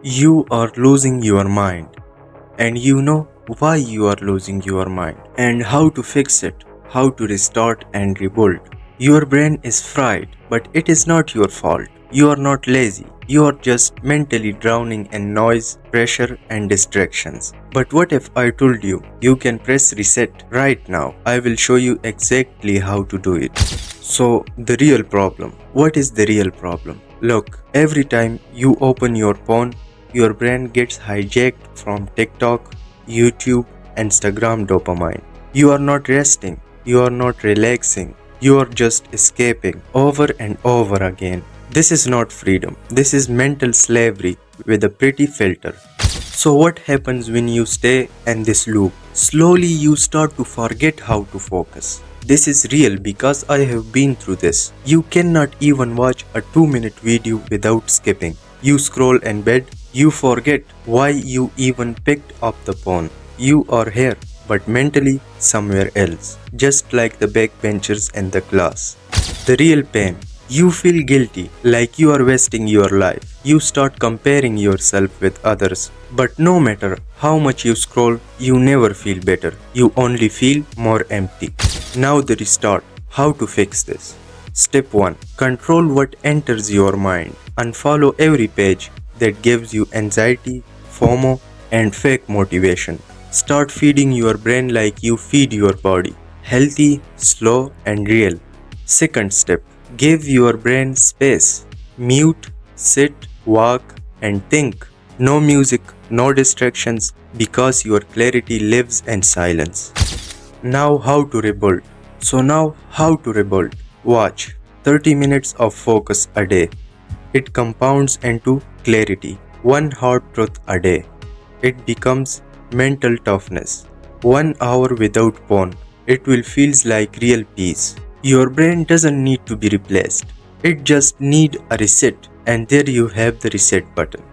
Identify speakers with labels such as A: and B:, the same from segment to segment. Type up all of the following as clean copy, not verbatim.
A: You are losing your mind, and you know why you are losing your mind, and how to fix it, how to restart and rebuild. Your brain is fried, but it is not your fault. You are not lazy. You are just mentally drowning in noise, pressure, and distractions. But what if I told you you can press reset right now? I will show you exactly how to do it. So, the real problem. What is the real problem? Look, every time you open your phone, your brain gets hijacked from TikTok, YouTube, Instagram dopamine. You are not resting, you are not relaxing, you are just escaping over and over again. This is not freedom, this is mental slavery with a pretty filter. So, what happens when you stay in this loop? Slowly, you start to forget how to focus. This is real because I have been through this. You cannot even watch a 2-minute video without skipping. You scroll in bed, you forget why you even picked up the phone. You are here, but mentally somewhere else, just like the backbenchers in the class. The real pain. You feel guilty, like you are wasting your life. You start comparing yourself with others. But no matter how much you scroll, you never feel better. You only feel more empty. Now the restart. How to fix this? Step 1. Control what enters your mind. Unfollow every page that gives you anxiety, FOMO, and fake motivation. Start feeding your brain like you feed your body. Healthy, slow, and real. Second step. Give your brain space. Mute, sit, walk, and think. No music, no distractions, because your clarity lives in silence. Now how to rebuild. How to rebuild. Watch 30 minutes of focus a day. It compounds into clarity. One hard truth a day. It becomes mental toughness. 1 hour without porn. It will feels like real peace. Your brain doesn't need to be replaced. It just need a reset, and there you have the reset button.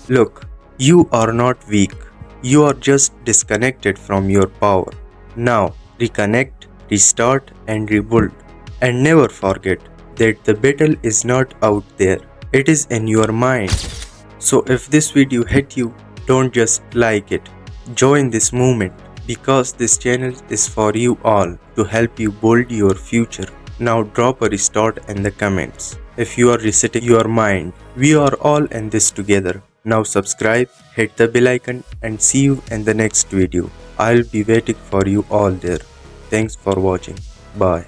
A: Look, you are not weak. You are just disconnected from your power. Now, reconnect, restart, and rebuild. And never forget that the battle is not out there. It is in your mind. So if this video hit you, don't just like it. Join this movement, because this channel is for you all to help you build your future. Now drop a restart in the comments if you are resetting your mind. We are all in this together. Now subscribe, hit the bell icon, and see you in the next video. I'll be waiting for you all there. Thanks for watching. Bye.